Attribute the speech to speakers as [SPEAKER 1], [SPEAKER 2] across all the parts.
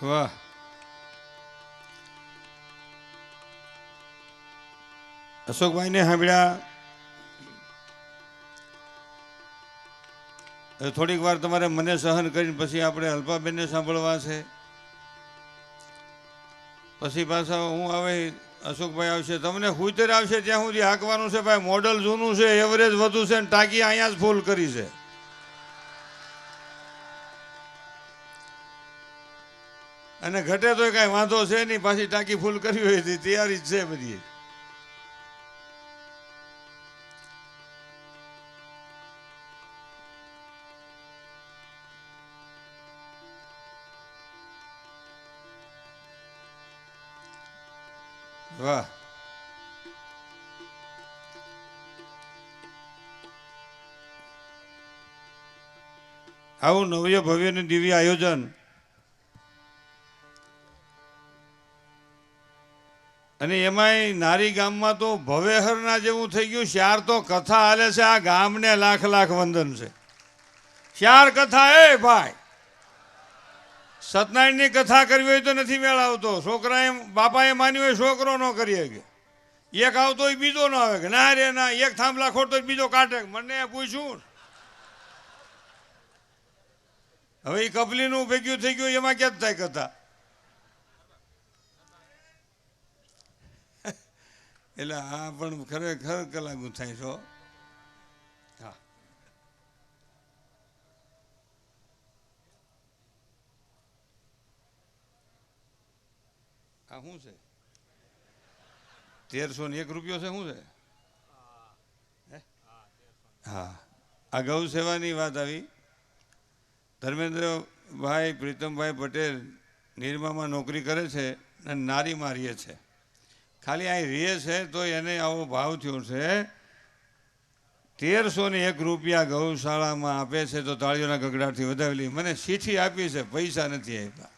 [SPEAKER 1] વાહ. અશોકભાઈને સાંભળ્યા. થોડીક વાર તમારે મને સહન કરીને પછી આપણે અલ્પાબેનને સાંભળવા છે. પછી પાછા હું આવે અશોકભાઈ આવશે. તમને હુતર આવશે ત્યાં સુધી હાંકવાનું છે. ભાઈ મોડલ જૂનું છે, એવરેજ વધુ છે ને ટાંકી અહીંયા જ ફૂલ કરી છે. અને ઘટે તો કાંઈ વાંધો છે નહીં. પાછી ટાંકી ફૂલ કરવી હોય તૈયારી જ છે બધી. વાહ. આવું નવ્ય ભવ્ય ને દિવ્ય આયોજન અને એમાંય નારી ગામમાં તો ભવેહરના જેવું થઈ ગયું. શાર તો કથા હાલે છે. આ ગામને લાખ લાખ વંદન છે. શાર કથા એ ભાઈ સત્યનારાયણની કથા કરવી હોય તો નથી મેળ આવતો. છોકરાએ બાપાએ માન્યું હોય છોકરો ન કરી શકે. એક આવતો હોય બીજો ન આવે કે ના રે ના. એક થાંભલા ખોટતો બીજો કાઢે. મને પૂછ્યું હવે એ કપલીનું ભેગ્યું થઈ ગયું એમાં ક્યાં થાય કથા. એટલે આ પણ ખરેખર કલાકું થાય છો. હા આ શું છે? 1301 રૂપિયો છે. શું છે? હા આ ગૌ સેવાની વાત આવી. ધર્મેન્દ્રભાઈ પ્રીતમભાઈ પટેલ નિરમામાં નોકરી કરે છે અને નારીમાં રહે છે. ખાલી અહીં રહે છે તો એને આવો ભાવ થયો છે. 1301 રૂપિયા ગૌશાળામાં આપે છે તો તાળીઓના ગગડાટથી વધાવેલી. મને ચીઠી આપી છે, પૈસા નથી આપ્યા.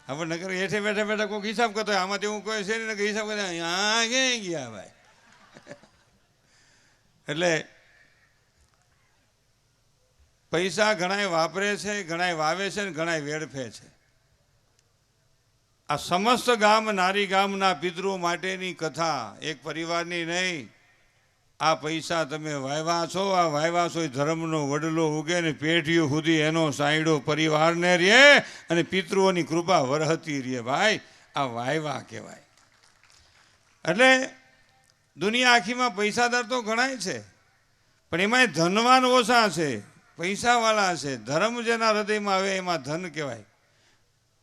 [SPEAKER 1] આપણે નગર હેઠે બેઠા બેઠા કોઈક હિસાબ કરતો હોય. આમાંથી એવું કોઈ છે ને હિસાબ કરતા હા ક્યાં ગયા ભાઈ. એટલે પૈસા ઘણાય વાપરે છે, ઘણાય વાવે છે ને ઘણાય વેડફે છે. આ સમસ્ત ગામ નારી ગામના પિતૃઓ માટેની કથા, એક પરિવારની નહીં. આ પૈસા તમે વાવ્યા છો, આ વાવ્યા છો એ ધર્મનો વડલો ઉગે ને પેઢીઓ સુધી એનો સાયડો પરિવારને રહે અને પિતૃઓની કૃપા વરહતી રહે. ભાઈ આ વાવ્યા કહેવાય. એટલે દુનિયા આખીમાં પૈસાદાર તો ઘણાય છે પણ એમાંય ધનવાન ઓછા છે, પૈસાવાળા છે. ધર્મ જેના હૃદયમાં આવે એમાં ધન કહેવાય.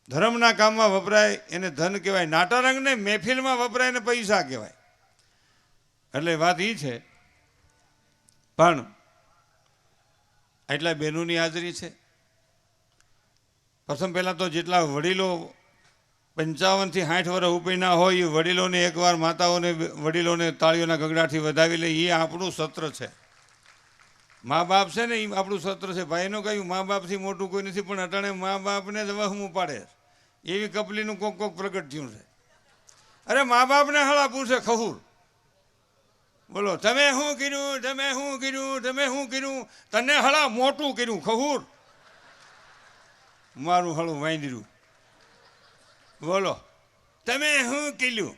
[SPEAKER 1] ધર્મના કામમાં વપરાય એને ધન કહેવાય. નાટારંગને મહેફિલમાં વપરાય એને પૈસા કહેવાય. એટલે વાત એ છે. પણ એટલા બહેનોની હાજરી છે. પ્રથમ પહેલાં તો જેટલા વડીલો 55 થી 60 વર્ષ ઉપરના હોય એ વડીલોને એકવાર માતાઓને વડીલોને તાળીઓના ગગડાથી વધાવી લે. એ આપણું સત્ર છે. મા બાપ છે ને એ આપણું સત્ર છે. ભાઈનું કહ્યું મા બાપથી મોટું કોઈ નથી પણ અટાણે મા બાપને જ વહમું પાડે એવી કપલીનું કોક કોક પ્રગટ થયું છે. અરે મા બાપને હળા પૂછે ખહુર બોલો તમે શું કર્યું, તમે શું કર્યું, તમે શું કર્યું. તને હળા મોટું કર્યું ખહુર. મારું હળું વાંદર્યું. બોલો તમે શું કર્યું.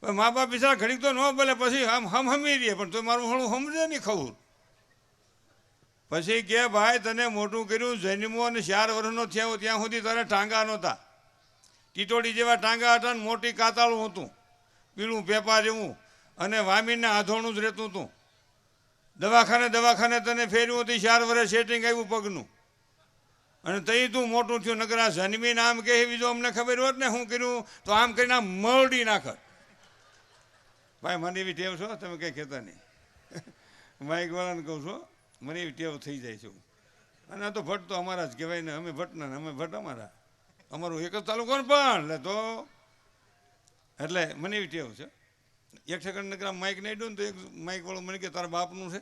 [SPEAKER 1] મા બાપ બિચારા ઘડીક તો ન બોલે પછી હમ હમી રહીએ પણ તો મારું હળું સમજે નહીં ખહુર. પછી કે ભાઈ તને મોટું કર્યું. જન્મો અને 4 વર્ષનો થયો ત્યાં સુધી તારે ટાંગા નહોતા. ટીટોડી જેવા ટાંગા હતા ને મોટી કાતાળું હતું પીળું પેપા જેવું અને વામીને આધોણું જ રહેતું હતું. દવાખાને તને ફેર્યું હતી. 4 વર્ષ સેટિંગ આવ્યું પગનું અને તઈ તું મોટું થયું. નકરા જન્મીને આમ કહે બીજો અમને ખબર હોત ને શું કર્યું તો આમ કરીને આમ મરડી નાખત. ભાઈ મને એવી ટેવ છો તમે કંઈ કહેતા નહીં. માઇક વાળાને કહું છો મને એવી ટેવ થઈ જાય છે. અને આ તો ભટ્ટ તો અમારા જ કહેવાય ને. અમે ભટ્ટના ને અમે ભટ્ટ અમારા. અમારું એક જ તાલુકો પણ એટલે તો એટલે મને એવી ટેવ છે. એક સેકન્ડ નકરા માઇક નહીં દઉં ને તો એક માઇક વાળો મને કે તારા બાપનું છે.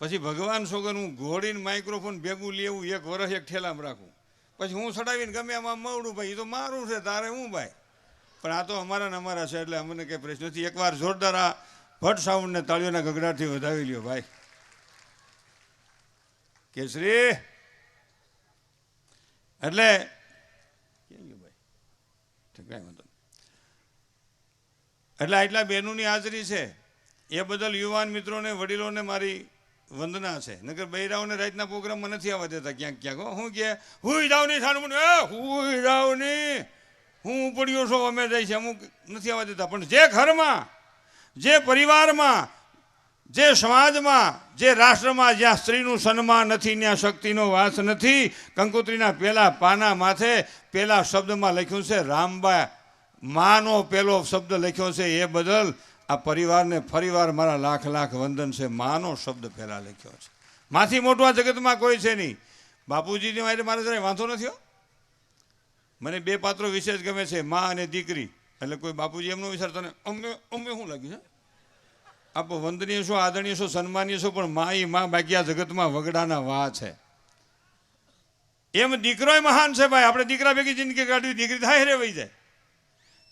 [SPEAKER 1] પછી ભગવાન સોગન હું ઘોડીને માઇક્રોફોન ભેગું લેવું 1 વર્ષ એક ઠેલામાં રાખું. પછી હું ચડાવીને ગમે એમાં મવડું. ભાઈ એ તો મારું છે તારે હું ભાઈ. પણ આ તો અમારા ને અમારા છે એટલે અમને કંઈ પ્રશ્ન નથી. એકવાર જોરદાર આ ભટ્ટ સાઉન્ડને તાળીઓના ગગડાટથી વધાવી લ્યો ભાઈ. કેસરી એટલે એટલે આટલા બહેનોની હાજરી છે એ બદલ યુવાન મિત્રોને વડીલોને મારી વંદના છે. નકર બૈરાઓને રાતના પ્રોગ્રામમાં નથી આવવા દેતા ક્યાંક ક્યાંક. હું કે હુઈ જાવ નહીં સાનું હુઈ જાવ નહીં, હું પડ્યો છો અમે જાય છે અમુક નથી આવવા દેતા. પણ જે ઘરમાં, જે પરિવારમાં, જે સમાજમાં, જે રાષ્ટ્રમાં જ્યાં સ્ત્રીનું સન્માન નથી, ત્યાં શક્તિનો વાસ નથી. કંકોત્રીના પહેલા પાના માથે પહેલા શબ્દમાં લખ્યું છે રામબા, માનો પહેલો શબ્દ લખ્યો છે. એ બદલ આ પરિવારને ફરીવાર મારા લાખ લાખ વંદન છે. માનો શબ્દ પહેલા લખ્યો છે. માથી મોટું આ જગતમાં કોઈ છે નહીં. બાપુજીની માટે મારે જરાય વાંધો નથી. મને બે પાત્રો વિશેષ ગમે છે, મા અને દીકરી. એટલે કોઈ બાપુજી એમનો વિચાર તને અમે શું લાગ્યું છે આપ વંદનીય છો, આદરણીય છો, સન્માનીય છો, પણ મા એ મા બાકી આ જગતમાં વગડાના વા છે. એમ દીકરોય મહાન છે ભાઈ. આપણે દીકરા ભેગી જિંદગી કાઢવી, દીકરી થાય રે વહી જાય.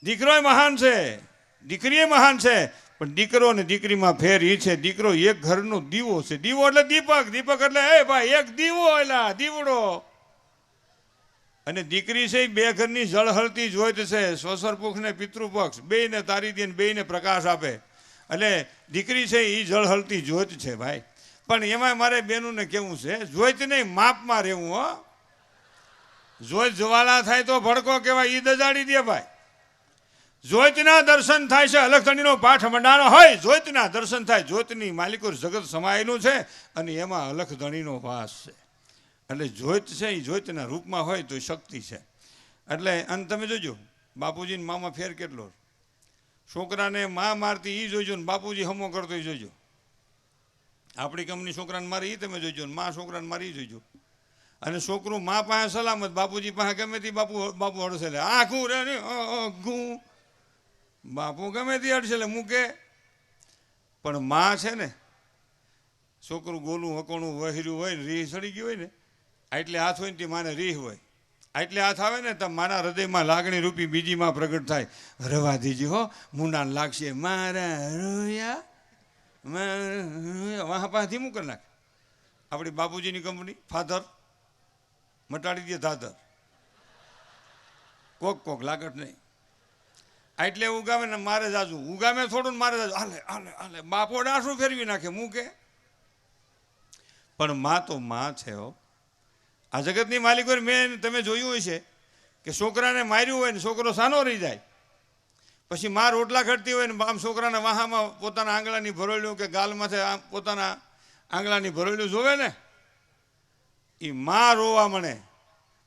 [SPEAKER 1] દીકરોય મહાન છે, દીકરી મહાન છે, પણ દીકરો અને દીકરીમાં ફેર એ છે દીકરો એક ઘરનો દીવો છે. દીવો એટલે દીપક, દીપક એટલે એ ભાઈ એક દીવો, એટલે દીવડો. અને દીકરી છે બે ઘરની જળહળતી જ્યોત છે. સ્વસરપુખ ને પિતૃપક્ષ બેયને તારી દે, બેયને પ્રકાશ આપે. એટલે દીકરી છે એ જળહળતી જ્યોત છે ભાઈ. પણ એમાં મારે બેનુંને કેવું છે, જ્યોત નહીં માપમાં રહેવું. હો, જ્યોત જ્વાળા થાય તો ભડકો કહેવાય, એ દજાડી દે ભાઈ. જ્યોતના દર્શન થાય છે, અલખધણીનો પાઠ મંડાણો હોય, જ્યોતના દર્શન થાય. જ્યોતની માલિકો જગત સમાયેલું છે અને એમાં અલખધણીનો વાસ છે. એટલે જ્યોત છે એ જ્યોતના રૂપમાં હોય તો શક્તિ છે. એટલે અને તમે જોજો બાપુજીને મામાં ફેર કેટલો. છોકરાને મા મારતી એ જોઈજો ને બાપુજી હમો કરતો એ જોઈજો. આપણી કંપની છોકરાને મારી એ તમે જોઈજો ને મા છોકરાને મારી જોઈજો. અને છોકરું મા પાસે સલામત, બાપુજી પાસે ગમે તે બાપુ અડસે લે આખું રે ઘું, બાપુ ગમે તે અડસે લે મૂકે. પણ મા છે ને, છોકરું ગોલું હકોણું વહેર્યું હોય ને રીહ સડી ગયું હોય ને, એટલે હાથ હોય ને તે માને રીહ હોય, એટલે હાથ આવે ને તો મારા હૃદયમાં લાગણી રૂપી બીજી માં પ્રગટ થાય. રવા દીજી હો, મુંડાને લાગશે મારા રોયા, વાહ પાસે ધીમું કરી નાખે. આપણી બાપુજીની કંપની ફાધર મટાડી દે દાદર, કોક લાગટ નહીં. એટલે ઉગામે ને મારે જાજુ, ઉગામે થોડું ને મારે જાજુ, હાલે હાલે હાલે બાપો ડાસું ફેરવી નાખે મૂકે. પણ માં તો માં છે. હો, આ જગતની માલિકો મેં તમે જોયું હોય છે કે છોકરાને માર્યું હોય ને છોકરો સાનો રહી જાય, પછી માં રોટલા ખડતી હોય ને આમ છોકરાના વાહામાં પોતાના આંગળાની ભરોળ્યું કે ગાલમાંથી આમ પોતાના આંગળાની ભરોળ્યું જોવે ને, એ માં રોવા મળે,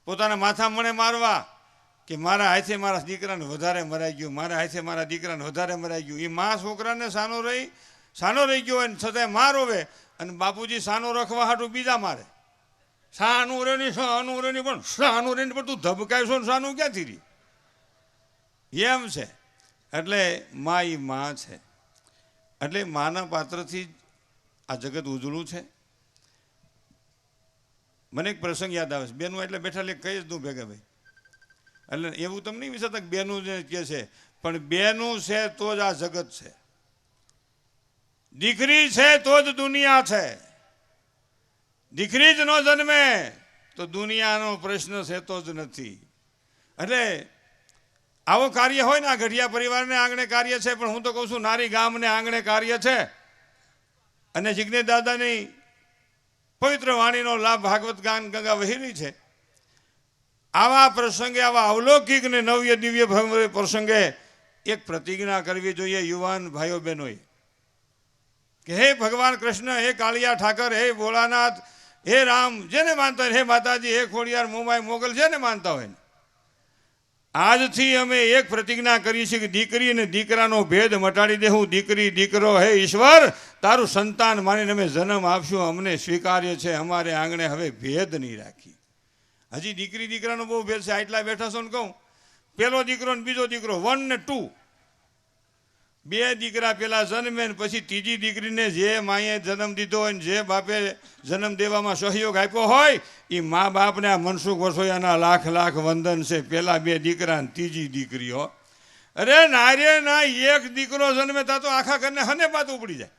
[SPEAKER 1] પોતાના માથા મને મારવા કે મારા હાથે મારા દીકરાને વધારે મરાઈ ગયું, મારા હાથે મારા દીકરાને વધારે મરાઈ ગયું. એ માં છોકરાને સાનો રહી ગયો હોય ને છતાંય માં રોવે. અને બાપુજી સાનો રખવા હાટું બીજા મારે. સાનું રે ની સાનું રે ની, પણ સાનું રે પણ તું ધબકાય છો ને સાનું ક્યાંથી રહી એમ છે. એટલે માં એ માં છે. એટલે માના પાત્રથી આ જગત ઉજળું છે. મને એક પ્રસંગ યાદ આવે છે. બેનું એટલે બેઠા લે કઈ જ દઉં ભેગા ભાઈ. એટલે એવું તમને નહીં વિચારતા બેનું જે કહે છે, પણ બેનું છે તો જ આ જગત છે. દીકરી છે તો જ દુનિયા છે. દીકરી જ ન જન્મે તો દુનિયાનો પ્રશ્ન છે તો જ નથી. એટલે આવો કાર્ય હોય ને, આ ઘડિયા પરિવારને આંગણે કાર્ય છે, પણ હું તો કહું છું નારી ગામને આંગણે કાર્ય છે. અને જિજ્ઞેશ દાદાની પવિત્ર વાણીનો લાભ ભાગવત ગાન ગંગા વહી રહી છે. આવા પ્રસંગે, આવા અવલૌકિક ને નવ્ય દિવ્ય પ્રસંગે એક પ્રતિજ્ઞા કરવી જોઈએ યુવાન ભાઈઓ બહેનોએ કે હે ભગવાન કૃષ્ણ, હે કાળિયા ઠાકર, હે ભોળાનાથ, હે રામ, જેને માનતા હોય, હે માતાજી, હે ખોડિયાર, મોમાઈ, મોગલ, જેને માનતા હોય, આજથી અમે એક પ્રતિજ્ઞા કરી છે કે દીકરી અને દીકરાનો ભેદ મટાડી દેવું. દીકરી દીકરો હે ઈશ્વર, તારું સંતાન માનીને અમે જન્મ આપશું, અમને સ્વીકાર્ય છે. અમારે આંગણે હવે ભેદ નહીં રાખી. હજી દીકરી દીકરાનો બહુ ભેદ છે. આટલા બેઠા છો ને કહું, પેલો દીકરો ને બીજો દીકરો 1 ને 2, બે દીકરા પેલા જન્મે ને પછી ત્રીજી દીકરીને જે માએ જન્મ દીધો હોય ને જે બાપે જન્મ દેવામાં સહયોગ આપ્યો હોય, એ મા બાપને આ મનસુખ વસોયાના લાખ લાખ વંદન છે. પેલા બે દીકરા ને ત્રીજી દીકરીઓ. અરે નારે ના, એક દીકરો જન્મે તા તો આખા ઘરને હને બાત ઉપડી જાય.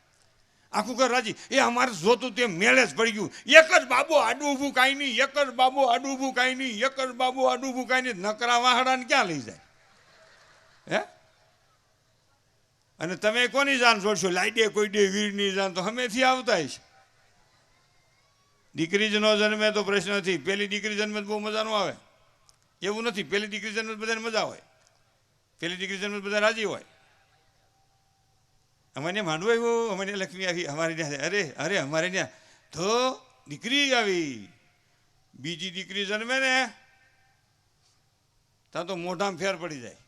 [SPEAKER 1] આખું ઘર રાજી. એ અમારે જોતું તે મેળે જ પડી ગયું. એક જ બાબુ આડું ઊભું કાંઈ નહીં, એક જ બાબુ આડું ઊભું કાંઈ નહીં, એક જ બાબુ આડું ઊભું કાંઈ નહીં. નકરા વાહડાને ક્યાં લઈ જાય હે? અને તમે કોની જાન જોડશો? લાઈડે કોઈ દે વીરની જાન તો હમેથી આવતા છે. દીકરી જ ન જન્મે તો પ્રશ્ન નથી. પેલી દીકરી જન્મે તો બહુ મજા ન આવે એવું નથી. પેલી દીકરી જન્મે બધાને મજા હોય, પેલી દીકરી જન્મે બધા રાજી હોય. અમારે માંડવું આવ્યું, અમારે લક્ષ્મી આવી, અમારે ત્યાં અરે અરે અમારે ત્યાં તો દીકરી આવી. બીજી દીકરી જન્મે ને ત્યાં તો મોઢામાં ફેર પડી જાય.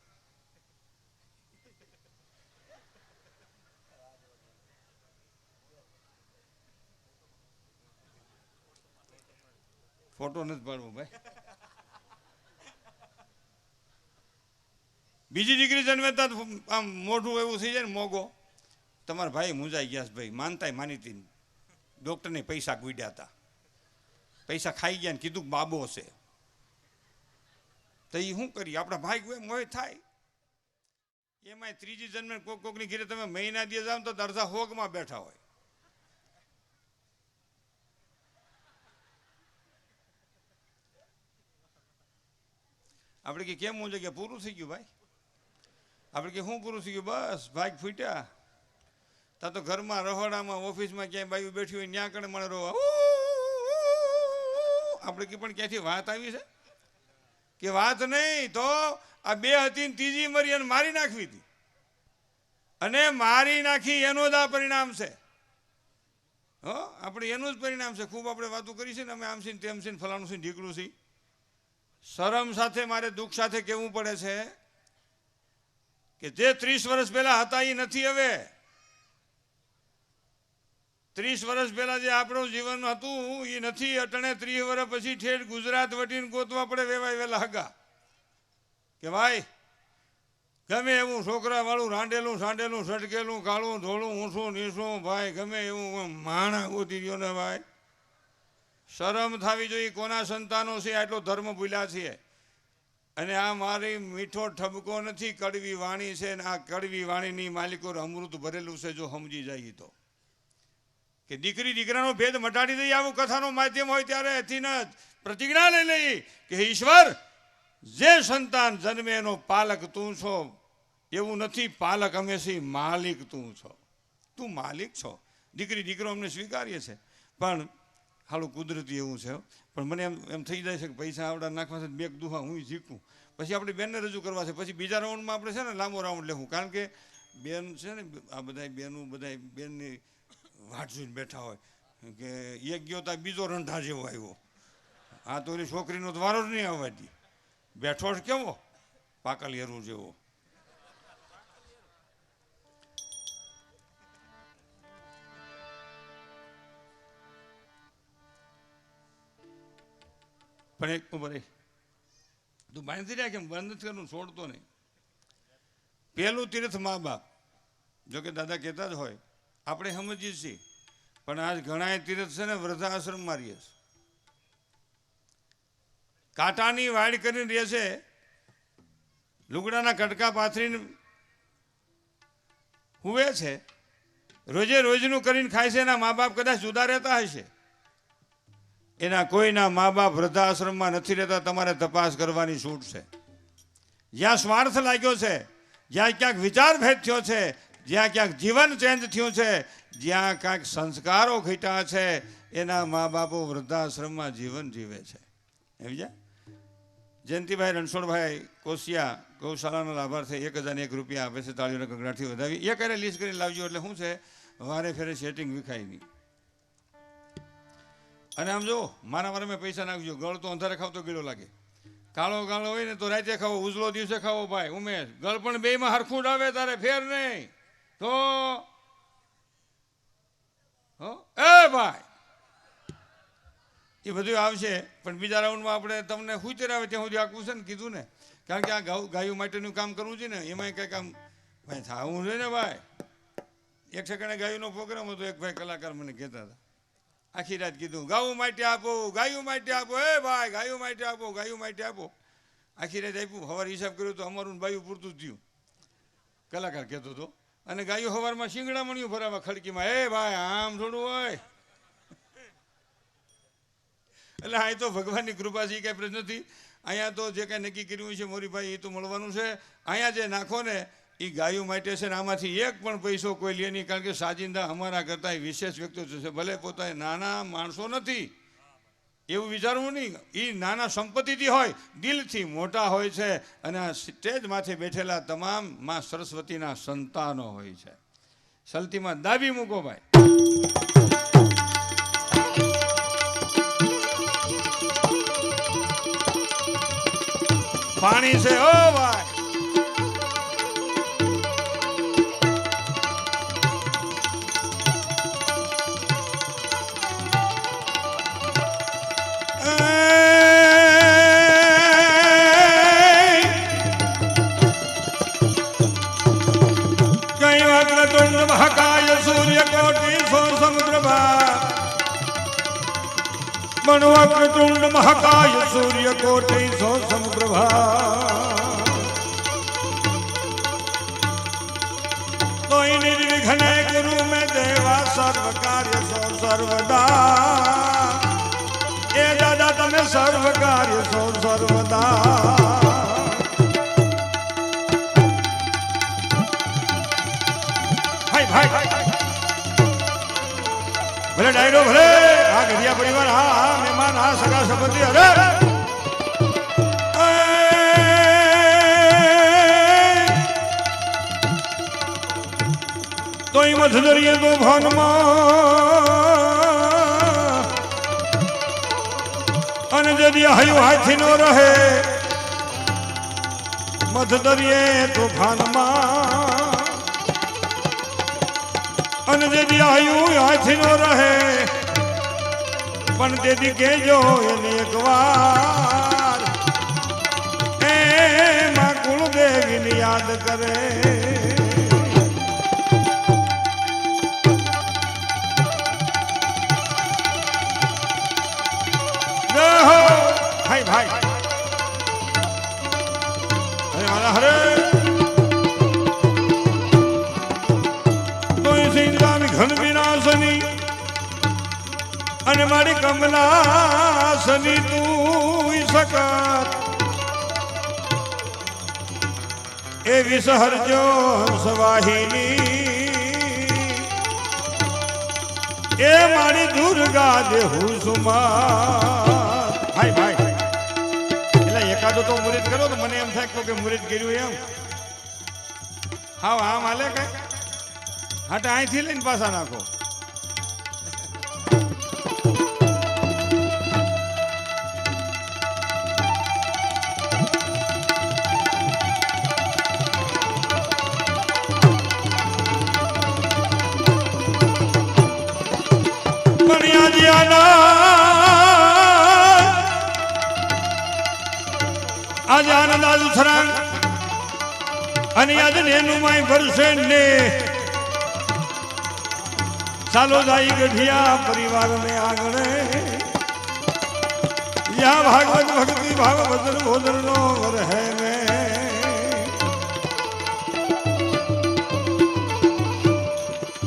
[SPEAKER 1] ફોટો નથી પાડવો ભાઈ. બીજી દીકરી જન્મે ત્યાં આમ મોઢું એવું થઈ જાય ને મોગો. તમારા ભાઈ મૂંઝાઈ ગયા ભાઈ, માનતાય માની હતી, ડૉક્ટરને પૈસા ગુડ્યા હતા, પૈસા ખાઈ ગયા ને કીધું બાબો છે. તો એ શું કરીએ? આપણા ભાઈ મોહ થાય. એમાંય ત્રીજી જન્મે કોકની ઘીરે તમે મહિના দিয়ে જાવ તો અડધા હોગમાં બેઠા હોય. આપણે કે કેમ હું જગ્યા પૂરું થઈ ગયું ભાઈ? આપણે કે શું પૂરું થઈ ગયું? બસ ભાગ ફૂટ્યા. તા તો ઘરમાં રહોડામાં ઓફિસમાં ક્યાંય બાયું બેઠી હોય ત્યાં કણે મને રોવા. આપણે કે પણ ક્યાંથી વાત આવી છે? કે વાત નહીં તો આ બે હતી ને ત્રીજી મરી અને મારી નાખવી હતી. અને મારી નાખી એનું જ આ પરિણામ છે. હો, આપણે એનું જ પરિણામ છે. ખૂબ આપણે વાતો કરી છે ને, અમે આમ છે તેમ છે ફલાણું છે ઢીકડું છે. શરમ સાથે મારે દુઃખ સાથે કહેવું પડે છે કે જે 30 વર્ષ પહેલા હતા એ નથી હવે. 30 વર્ષ પહેલા જે આપણું જીવન હતું એ નથી. અટણે 30 વર્ષ પછી ઠેઠ ગુજરાત વટીને ગોતવા પડે વેવાય વેલા હગા. કે ભાઈ ગમે એવું છોકરા વાળું રાંડેલું સાંડેલું સટકેલું કાળું ધોળું ઊંસું નીસું ભાઈ ગમે એવું માણા ગોતી ગયો ને ભાઈ. શરમ થવી જોઈએ. કોના સંતાનો છે આટલો ધર્મ ભૂલ્યા છીએ. અને આ મારી મીઠો ઠબકો નથી, કડવી વાણી છે. ને આ કડવી વાણીની માલિકો અમૃત ભરેલું છે જો સમજી જાય તો. કે દીકરી દીકરાનો ભેદ મટાડી દઈએ આવું કથાનું માધ્યમ હોય ત્યારે એથી જ પ્રતિજ્ઞા લઈ લઈ કે ઈશ્વર જે સંતાન જન્મે એનો પાલક તું છો. એવું નથી, પાલક અમે છીએ, માલિક તું છો. તું માલિક છો. દીકરી દીકરો અમને સ્વીકારીએ છે પણ હાલું કુદરતી એવું છે. પણ મને એમ થઈ જાય છે કે પૈસા આવડા નાખવા છે, બેગ દુહા હું જીકું, પછી આપણે બેનને રજૂ કરવા છે. પછી બીજા રાઉન્ડમાં આપણે છે ને લાંબો રાઉન્ડ લેવું. કારણ કે બેન છે ને આ બધા બેનું બધા બેનની વાટ જોઈને બેઠા હોય કે એક ગયો તો બીજો રંઢા જેવો આવ્યો. આ તો એની છોકરીનો તો વારો જ નહીં આવવા દે. બેઠો જ કેવો પાકલિયરું જેવો. પણ એક ઉભો રે, તું બાંધી રહ્યા કેમ? બંધ નથી કરવું, છોડતો નહીં. પહેલું તીર્થ મા બાપ. જોકે દાદા કહેતા જ હોય, આપણે સમજીએ છીએ. પણ આજ ઘણા તીર્થ છે ને વૃદ્ધાશ્રમમાં રહે છે. કાંટાની વાડ કરીને રહે છે, લુગડાના કટકા પાથરીને હુવે છે, રોજે રોજનું કરીને ખાય છે. એના મા બાપ કદાચ જુદા રહેતા હશે. એના કોઈના મા બાપ વૃદ્ધાશ્રમમાં નથી રહેતા. તમારે તપાસ કરવાની છૂટ છે. જ્યાં સ્વાર્થ લાગ્યો છે, જ્યાં ક્યાંક વિચાર ભેદ થયો છે, જ્યાં ક્યાંક જીવન ચેન્જ થયું છે, જ્યાં ક્યાંક સંસ્કારો ઘટ્યા છે, એના મા બાપો વૃદ્ધાશ્રમમાં જીવન જીવે છે. સમજ્યા? જયંતિભાઈ રણછોડભાઈ કોશિયા ગૌશાળાના લાભાર્થે 1001 રૂપિયા આપે છે. તાળીઓના કગડાટથી વધાવી. એ કરે લિસ્ટ કરીને લાવજો એટલે શું છે વારે ફેરે સેટિંગ વિખાય નહીં. અને આમ જો મારા મારે મેં પૈસા નાખજો. ગળ તો અંધારે ખાવ તો ગીળો લાગે. કાળો ગાળો હોય ને તો રાતે ખાવો, ઉજળો દિવસે ખાવો. ભાઈ ઉમેશ ગળ પણ બેમાં હરખું જ આવે તારે ફેર નહીં તો એ ભાઈ એ બધું આવશે. પણ બીજા રાઉન્ડમાં આપણે તમને હુતેર આવે ત્યાં સુધી આખું છે ને કીધું ને. કારણ કે આ ગાયો માટેનું કામ કરવું છે ને એમાંય કંઈક આમ ભાઈ થવું છે ને ભાઈ. એક સેકન્ડે ગાયોનો પ્રોગ્રામ હતો. એક ભાઈ કલાકાર મને કહેતા હતા, આખી રાત કીધું ગાયું માટે આપો, ગાયું માટે આપો. એ ભાઈ ગાયું માટે આપો, ગાયું માટે આપો. આખી રાત આપ્યું. સવારે હિસાબ કર્યો તો અમારું બાયું પૂરતું જ થયું. કલાકાર કહેતો હતો અને ગાયો સવારમાં શિંગડામણીઓ ભરાવા ખડકીમાં, એ ભાઈ આમ થોડું હોય. એટલે અહીં તો ભગવાનની કૃપા છે, કઈ પ્રશ્ન નથી. અહીંયા તો જે કાંઈ નક્કી કર્યું છે મોરીભાઈ, એ તો મળવાનું છે. અહીંયા જે નાખો ને એ ગાયો માટે છે ને, આમાંથી એક પણ પૈસો કોઈ લે નહીં. કારણ કે સાજિંદા અમારા કરતાં વિશેષ વ્યક્તિઓ છે, ભલે પોતા નાના માણસો નથી એવું વિચારવું નહીં. એ નાના સંપત્તિથી હોય, દિલથી મોટા હોય છે. અને આ સ્ટેજ માથે બેઠેલા તમામ માં સરસ્વતીના સંતાનો હોય છે. સલતીમાં દાબી મૂકો ભાઈ. પાણી છે ઓ ભાઈ. મહાકાય સૂર્યકોટિ સમપ્રભા. મનોવક્રતુંડ મહાકાય સૂર્યકોટિ સમપ્રભા. કોઈ નિર્વિઘ્ને ગુરુ મેં દેવા સર્વ કાર્ય સો સર્વદા. એ દાદા તમે સર્વ કાર્ય સો સર્વદા. ભલે ડાયરો ભલે આ ઘડિયા પરિવાર, હા હા મહેમાન, હા સગા સંબંધી, અરે તો એ મધદરિયે તો ભાનમાં અને જદી હયું હાથી નો રહે મધદરિયે તો ભાનમાં અને જેથી આયુ હાથી નો રહે પણ તેથી કેજો એને એક વાર એ માં કુળદેવીને યાદ કરે. ભાઈ ભાઈ અરે મારા હરે ઘન વિનાશની અને મારી કમલાસની તું સકત એ વિસહરજો સવાહિની એ મારી દુર્ગા દેહુ સુમા. ભાઈ ભાઈ એટલે એકાદો તો મુરીદ કરો તો મને એમ થાય કે મુરીદ કર્યું એમ. હા આમ હાલે કઈ હાટે અહીંથી લઈને પાછા નાખો. આજે આનંદ આજુ સરાંગ અને આજે નેનું માય ભરશે ને ચાલો જાય ગઢિયા પરિવાર ને આગળ યા ભાગવત ભક્તિ ભાવ ભજન ભોજન નો રહે મે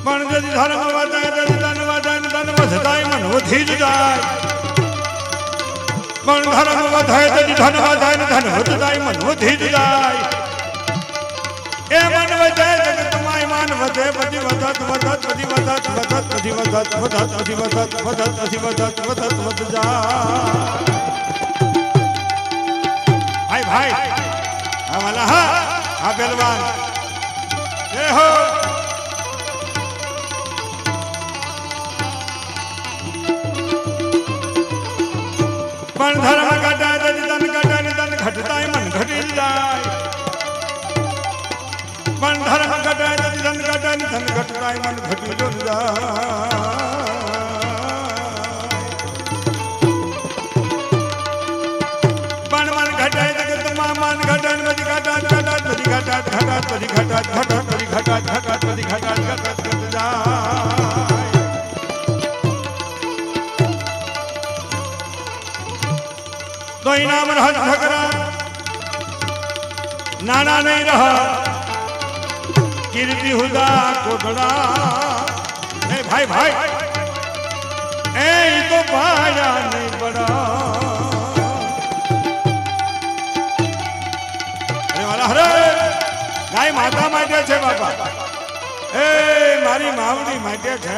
[SPEAKER 1] પણ જદી ધર્મ વાદાય તદી ધન વાદાય ને ધન વધતાય મન વધી જ જાય. પણ ધર્મ વધાય તદી ધન વાદાય ને ધન વધતાય મન વધી જ જાય. એ મન વધે જગત માય માન વધે પછી વધત વધત પછી વધત વધત પછી વધત વધત પછી વધત વધત પછી વધત વધત વધ જાય. ભાઈ ભાઈ હા વાલા હા હા પહેલવાન એ હો પણ ધર્મ ઘટાય તદી ધન ઘટાય ને ધન ઘટતાય મન ઘટી જાય. પણ ધર્મ ઘટાય તદી ધન ઘટાય ને ધન ઘટતાય મન ઘટી જાય. પણ મન ઘટાય જગતમાં મન ઘટાય બધી ઘટાત ઘટાત બધી ઘટાત ઘટાત બધી ઘટાત ઘટાત બધી ઘટાત ઘટાત બધી ઘટાત ઘટાત ઘટ જાય. તો ઇનામ રહત ઠકરા નાના નહીં રહ કીર્તિ હુદા કોટડા એ ભાઈ ભાઈ એ તો ભાયા નહીં પડા અરે વાલા હરે ગાય માતા માટે છે બાપા એ મારી માવડી માટે છે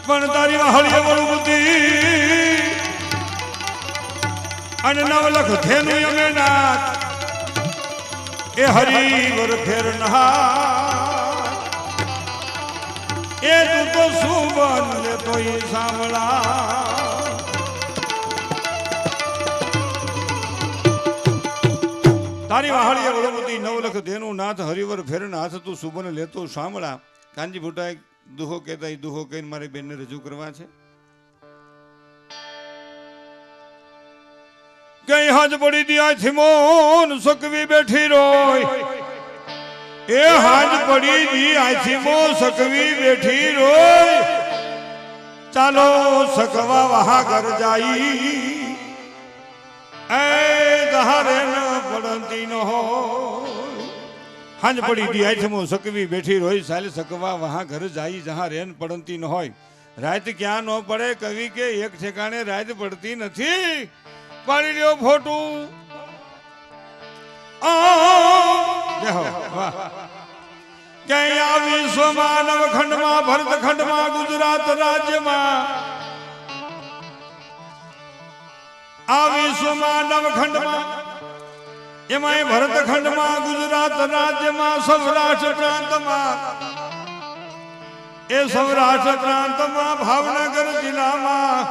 [SPEAKER 1] પણ તારી વાહળીએ વળું બુદ્ધિ અને નવલખ થેનું અમે નાથ એ હરિવર ફેર નહા એ તું તો સુબન લેતો એ સાંભળા તારી વાહળીએ વળું બુદ્ધિ નવલખ થેનું નાથ હરિવર ફેર નાથ તું સુબન લેતો સાંભળા કાનજી ભુટાએ દુહો કહેતા એ દુહો કહીને મારી બેનને રજૂ કરવા છે કઈ હાજ પડી દિયાથી મોન સકવી બેઠી રોય એ હાજ પડી દિયાથી મો સકવી બેઠી રોય ચાલો સકવા વહા ઘર જાઈ એ દહારે ન પડતી ન હો હાંજ પડી દિયાથમો સકવી બેઠી રોય સાલ સકવા વહા ઘર જાઈ જહાં રેન પડતી ન હોય રાત ક્યાં ન પડે કવિ કે એક ઠેકાણે રાત પડતી નથી પાડી લ્યો ફોટું ક્યાંય આ વિશ્વમાં નવખંડમાં ભરતખંડમાં ગુજરાત રાજ્યમાં આ વિશ્વમાં નવખંડમાં એમાં ભરતખંડમાં ગુજરાત રાજ્યમાં સૌરાષ્ટ્ર પ્રાંતમાં એ સૌરાષ્ટ્ર પ્રાંતમાં ભાવનગર જિલ્લામાં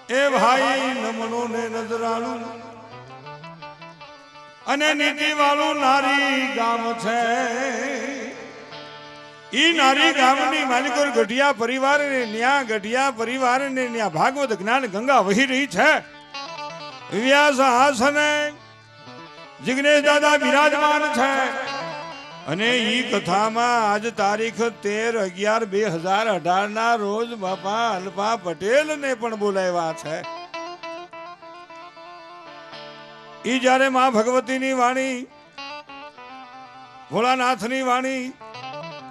[SPEAKER 1] એ ભાઈ નમણું ને નજરાણું અને નીતિ વાળું નારી ગામ છે ઈ નારી ગામની માલિકોર ગઢિયા પરિવાર ને ન્યા ગઢિયા પરિવાર ને ન્યા ભાગવત જ્ઞાન ગંગા વહી રહી છે વ્યાસ આસને જિગ્નેશ દાદા બિરાજમાન છે અને ઈ કથામાં આજ તારીખ 13/11/2018 ના રોજ બાપા અલ્પા પટેલ ને પણ બોલાવ્યા છે ઈ જ્યારે માં ભગવતીની વાણી ભોળાનાથની વાણી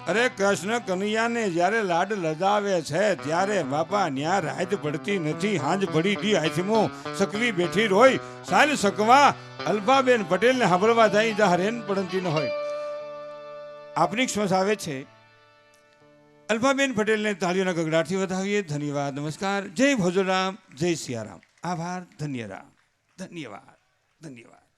[SPEAKER 1] અરે કૃષ્ણ કનૈયાને જ્યારે લાડ લજાવે છે ત્યારે બાપા ન્યા રાત પડતી નથી હાંજ પડી દી આથમો સકવી બેઠી રોય સાલ સકવા અલ્પાબેન પટેલને સાંભળવા જાય જ્યાં રેન પડતી ન હોય આપની ક્ષમસ આવે છે અલ્પાબેન પટેલને તાળીઓના ગગડાટથી વધાવીએ ધન્યવાદ નમસ્કાર જય ભોજરામ જય સિયારામ આભાર ધન્યવાદ ધન્યવાદ ધન્યવાદ